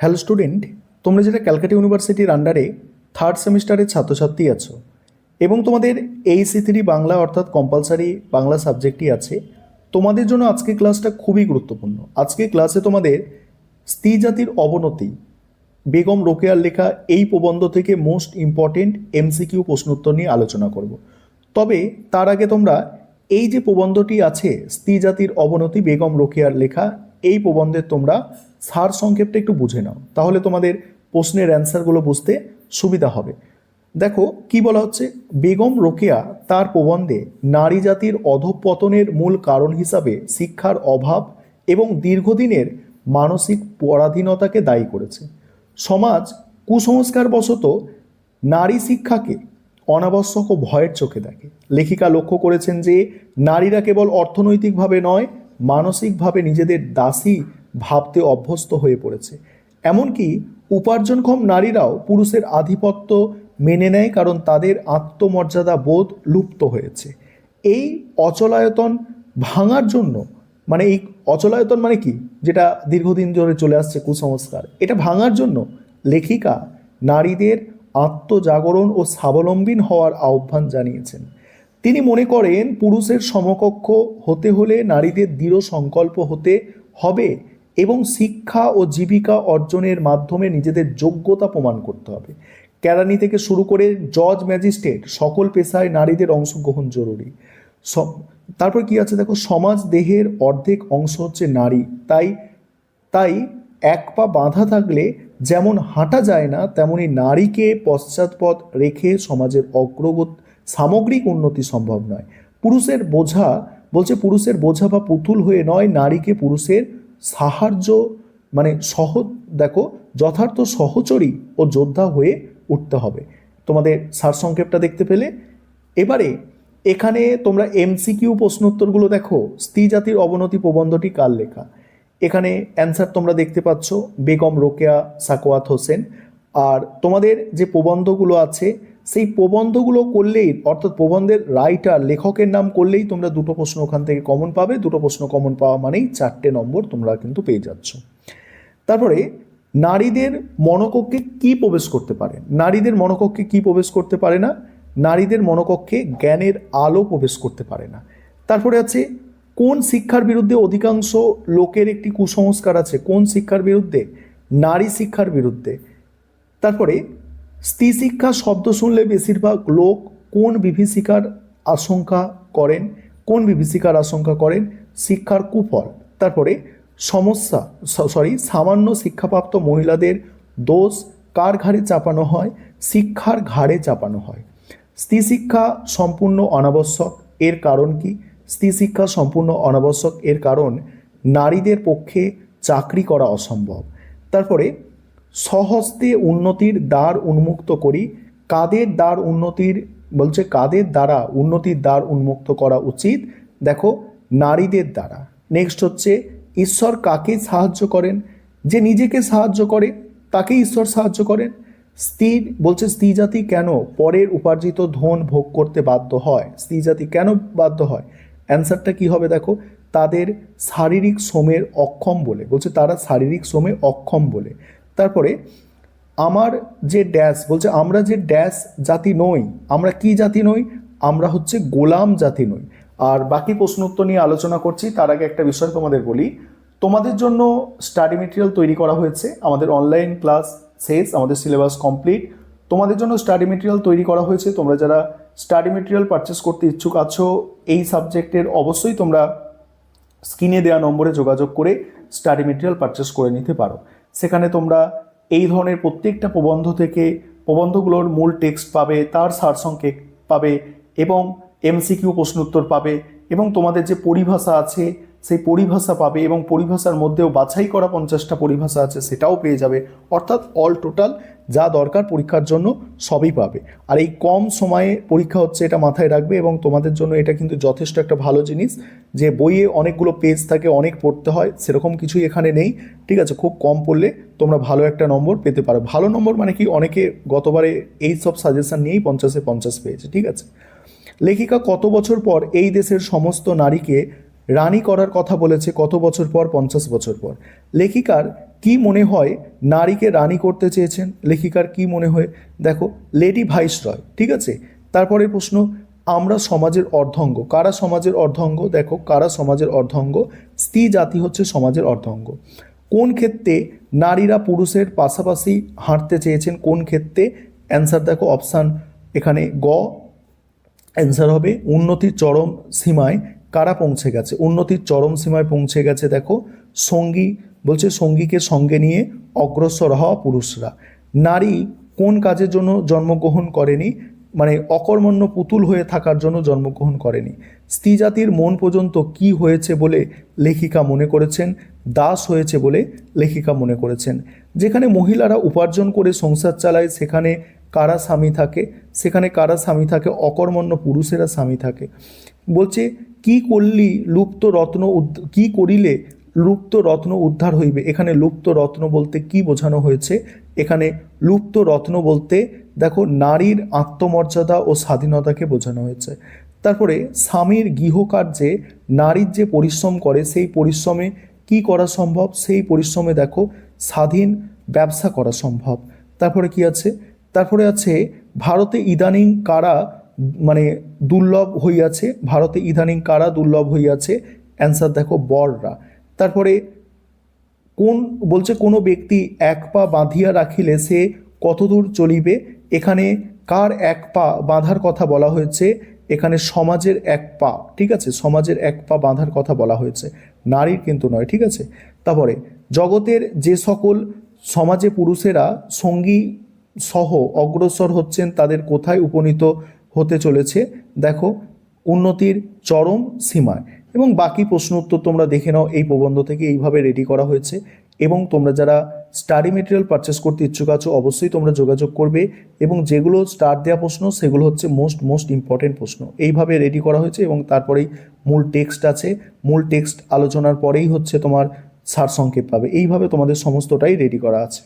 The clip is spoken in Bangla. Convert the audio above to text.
হ্যালো স্টুডেন্ট, তোমরা যেটা ক্যালকাটা ইউনিভার্সিটির আন্ডারে থার্ড সেমিস্টারের ছাত্রছাত্রী আছো এবং তোমাদের এইচএসসি 3 বাংলা অর্থাৎ কম্পালসারি বাংলা সাবজেক্টই আছে, তোমাদের জন্য আজকে ক্লাসটা খুবই গুরুত্বপূর্ণ। আজকে ক্লাসে তোমাদের স্ত্রী জাতির অবনতি বেগম রোকেয়ার লেখা এই প্রবন্ধ থেকে মোস্ট ইম্পর্টেন্ট এমসিকিউ প্রশ্নোত্তর নিয়ে আলোচনা করব। তবে তার আগে তোমরা এই যে প্রবন্ধটি আছে স্ত্রী জাতির অবনতি বেগম রোকেয়ার লেখা, এই প্রবন্ধের তোমরা সার সংক্ষেপটা একটু বুঝে নাও, তাহলে তোমাদের প্রশ্নের অ্যান্সারগুলো বুঝতে সুবিধা হবে। দেখো কি বলা হচ্ছে, বেগম রোকেয়া তার প্রবন্ধে নারী জাতির অধঃপতনের মূল কারণ হিসাবে শিক্ষার অভাব এবং দীর্ঘদিনের মানসিক পরাধীনতাকে দায়ী করেছে। সমাজ কুসংস্কারবশত নারী শিক্ষাকে অনাবশ্যক ও ভয়ের চোখে দেখে। লেখিকা লক্ষ্য করেছেন যে নারীরা কেবল অর্থনৈতিকভাবে নয়, মানসিকভাবে নিজেদের দাসী ভাবতে অভ্যস্ত হয়ে পড়েছে। এমনকি উপার্জনক্ষম নারীরাও পুরুষের আধিপত্য মেনে নেয়, কারণ তাদের আত্মমর্যাদা বোধ লুপ্ত হয়েছে। এই অচলায়তন ভাঙার জন্য, মানে এই অচলায়তন মানে কি, যেটা দীর্ঘদিন ধরে চলে আসছে কুসংস্কার, এটা ভাঙার জন্য লেখিকা নারীদের আত্মজাগরণ ও স্বাবলম্বী হওয়ার আহ্বান জানিয়েছেন। তিনি মনে করেন পুরুষের সমকক্ষ হতে হলে নারীদের দৃঢ় সংকল্প হতে হবে এবং শিক্ষা ও জীবিকা অর্জনের মাধ্যমে নিজেদের যোগ্যতা প্রমাণ করতে হবে। কেরানি থেকে শুরু করে জজ, ম্যাজিস্ট্রেট সকল পেশায় নারীদের অংশগ্রহণ জরুরি। তারপর কি আছে দেখো, সমাজ দেহের অর্ধেক অংশ হচ্ছে নারী, তাই তাই এক পা বাঁধা থাকলে যেমন হাঁটা যায় না, তেমনি নারীকে পশ্চাৎপদ রেখে সমাজের সামগ্রিক উন্নতি সম্ভব নয়। পুরুষের বোঝা বলছে, পুরুষের বোঝা বা পুতুল হয়ে নয়, নারীকে পুরুষের সাহায্য মানে দেখো যথার্থ সহচরী ও যোদ্ধা হয়ে উঠতে হবে। তোমাদের সারসংক্ষেপটা দেখতে পেলে। এবারে এখানে তোমরা এমসিকিউ প্রশ্নোত্তরগুলো দেখো। স্ত্রী জাতির অবনতি প্রবন্ধটি কার লেখা? এখানে অ্যান্সার তোমরা দেখতে পাচ্ছ, বেগম রোকেয়া সাকোয়াত হোসেন। আর তোমাদের যে প্রবন্ধগুলো আছে সেই প্রবন্ধগুলো করলেই, অর্থাৎ প্রবন্ধের রাইটার লেখকের নাম করলেই তোমরা দুটো প্রশ্ন ওখান থেকে কমন পাবে। দুটো প্রশ্ন কমন পাওয়া মানেই 4টে নম্বর তোমরা কিন্তু পেয়ে যাচ্ছ। তারপরে নারীদের মনোকক্ষে কি প্রবেশ করতে পারে? নারীদের মনোকক্ষে কি প্রবেশ করতে পারে না? নারীদের মনোকক্ষে জ্ঞানের আলো প্রবেশ করতে পারে না। তারপরে আছে কোন শিক্ষার বিরুদ্ধে অধিকাংশ লোকের একটি কুসংস্কার আছে? কোন শিক্ষার বিরুদ্ধে? নারী শিক্ষার বিরুদ্ধে। তারপরে স্ত্রী শিক্ষা শব্দ শুনলে বেশিরভাগ লোক কোন বিভীষিকার আশঙ্কা করেন? কোন বিভীষিকার আশঙ্কা করেন? শিক্ষার কুফল। তারপরে সামান্য শিক্ষাপ্রাপ্ত মহিলাদের দোষ কার ঘাড়ে চাপানো হয়? শিক্ষার ঘাড়ে চাপানো হয়। স্ত্রী শিক্ষা সম্পূর্ণ অনাবশ্যক, এর কারণ কি? স্ত্রী শিক্ষা সম্পূর্ণ অনাবশ্যক, এর কারণ নারীদের পক্ষে চাকরি করা অসম্ভব। তারপরে স্বহস্তে উন্নতির দ্বার উন্মুক্ত করি, কাদের দ্বার উন্নতির বলছে, কাদের দ্বারা উন্নতির দ্বার উন্মুক্ত করা উচিত? দেখো, নারীদের দ্বারা। নেক্সট হচ্ছে ঈশ্বর কাকে সাহায্য করেন? যে নিজেকে সাহায্য করে তাকে ঈশ্বর সাহায্য করেন। স্ত্রী জাতি কেন পরের উপার্জিত ধন ভোগ করতে বাধ্য হয়? স্ত্রী জাতি কেন বাধ্য হয়? অ্যান্সারটা কি হবে দেখো, তাদের শারীরিক শ্রমের অক্ষম বলে। বলছে তারা শারীরিক শ্রমে অক্ষম বলে। তারপরে আমার যে ড্যাশ বলছে, আমরা যে ড্যাশ জাতি নই। আমরা কি জাতি নই? আমরা হচ্ছে গোলাম জাতি নই। আর বাকি প্রশ্ন উত্তর নিয়ে আলোচনা করছি, তার আগে একটা বিষয় তোমাদের বলি। তোমাদের জন্য স্টাডি মেটেরিয়াল তৈরি করা হয়েছে। আমাদের অনলাইন ক্লাস শেষ, আমাদের সিলেবাস কমপ্লিট। তোমাদের জন্য স্টাডি মেটেরিয়াল তৈরি করা হয়েছে। তোমরা যারা স্টাডি মেটেরিয়াল পারচেস করতে ইচ্ছুক আছো এই সাবজেক্টের, অবশ্যই তোমরা স্ক্রিনে দেওয়া নম্বরে যোগাযোগ করে স্টাডি মেটেরিয়াল পারচেস করে নিতে পারো। সেখানে তোমরা এই ধরনের প্রত্যেকটা প্রবন্ধ থেকে প্রবন্ধগুলোর মূল টেক্সট পাবে, তার সারসংক্ষেপ পাবে এবং এমসিকিউ প্রশ্ন উত্তর পাবে, এবং তোমাদের যে পরিভাষা আছে সেই পরিভাষা পাবে, এবং পরিভাষার মধ্যেও বাছাই করা 50টা পরিভাষা আছে সেটাও পেয়ে যাবে। অর্থাৎ অল টোটাল যা দরকার পরীক্ষার জন্য সবই পাবে। আর এই কম সময়ে পরীক্ষা হচ্ছে, এটা মাথায় রাখবে। এবং তোমাদের জন্য এটা কিন্তু যথেষ্ট একটা ভালো জিনিস যে বইয়ে অনেকগুলো পেজ থাকে, অনেক পড়তে হয়, সেরকম কিছুই এখানে নেই। ঠিক আছে, খুব কম পড়লে তোমরা ভালো একটা নম্বর পেতে পারো। ভালো নম্বর মানে কি, অনেকে গতবারে এই সব সাজেশন নিয়েই 50-এ 50 পেয়েছে। ঠিক আছে। লেখিকা কত বছর পর এই দেশের সমস্ত নারীকে রানী করার কথা বলেছে কত বছর পর? 50 বছর পর। লেখিকার কি মনে হয় নারীকে রানী করতে চেয়েছেন? লেখিকার কি মনে হয়? দেখো, লেডি ভাইসরয়। ঠিক আছে, তারপরে প্রশ্ন, আমরা সমাজের অর্ধাঙ্গ। কারা সমাজের অর্ধাঙ্গ? দেখো, কারা সমাজের অর্ধাঙ্গ? স্ত্রী জাতি হচ্ছে সমাজের অর্ধাঙ্গ। কোন ক্ষেত্রে নারীরা পুরুষের পাশাপাশি হাঁটতে চেয়েছেন? কোন ক্ষেত্রে? অ্যান্সার দেখো অপশান এখানে গ, অ্যান্সার হবে উন্নতির চরম সীমায় কারা পৌঁছে গেছে? উন্নতির চরম সীমায় পৌঁছে গেছে দেখো সঙ্গী, বলছে সঙ্গীকে সঙ্গে নিয়ে অগ্রসর হওয়া পুরুষরা। নারী কোন কাজের জন্য জন্মগ্রহণ করেনি? মানে অকর্মণ্য পুতুল হয়ে থাকার জন্য জন্মগ্রহণ করেনি। স্ত্রী জাতির মন পর্যন্ত কি হয়েছে বলে লেখিকা মনে করেছেন? দাস হয়েছে বলে লেখিকা মনে করেছেন। যেখানে মহিলারা উপার্জন করে সংসার চালায় সেখানে কারা স্বামী থাকে? সেখানে কারা স্বামী থাকে? অকর্মণ্য পুরুষেরা স্বামী থাকে। বলছে কি করলি লুপ্ত রত্ন কি করিলে লুপ্ত রত্ন উদ্ধার হইবে? এখানে লুপ্ত রত্ন বলতে কি বোঝানো হয়েছে? এখানে লুপ্ত রত্ন বলতে দেখো নারীর আত্মমর্যাদা ও স্বাধীনতাকে বোঝানো হয়েছে। তারপরে স্বামীর গৃহকার্যে নারীর যে পরিশ্রম করে সেই পরিশ্রমে কি করা সম্ভব? সেই পরিশ্রমে দেখো স্বাধীন ব্যবসা করা সম্ভব। তারপরে কি আছে? তারপরে আছে ভারতে ইদানিং কারা মানে দুর্লভ হইয়াছে? ভারতে ইদানিং কারা দুর্লভ হইয়াছে? অ্যান্সার দেখো বররা। তারপরে কোন বলছে কোনো ব্যক্তি এক পা বাঁধিয়া রাখিলে সে কতদূর চলিবে? এখানে কার এক পা বাঁধার কথা বলা হয়েছে? এখানে সমাজের এক পা। ঠিক আছে, সমাজের এক পা বাঁধার কথা বলা হয়েছে, নারীর কিন্তু নয়। ঠিক আছে, তারপরে জগতের যে সকল সমাজে পুরুষেরা সঙ্গী সহ অগ্রসর হচ্ছেন তাদের কোথায় উপনীত হতে চলেছে? দেখো উন্নতির চরম সীমায়। এবং বাকি প্রশ্ন উত্তর তোমরা দেখে নাও, এই প্রবন্ধ থেকে এইভাবে রেডি করা হয়েছে। এবং তোমরা যারা স্টাডি মেটেরিয়াল পারচেস করতে ইচ্ছুক আছো অবশ্যই তোমরা যোগাযোগ করবে। এবং যেগুলো স্টার দেওয়া প্রশ্ন সেগুলো হচ্ছে মোস্ট ইম্পর্টেন্ট প্রশ্ন, এইভাবে রেডি করা হয়েছে। এবং তারপরেই মূল টেক্সট আছে, মূল টেক্সট আলোচনার পরেই হচ্ছে তোমার সারসংক্ষেপ পাবে। এইভাবে তোমাদের সমস্তটাই রেডি করা আছে।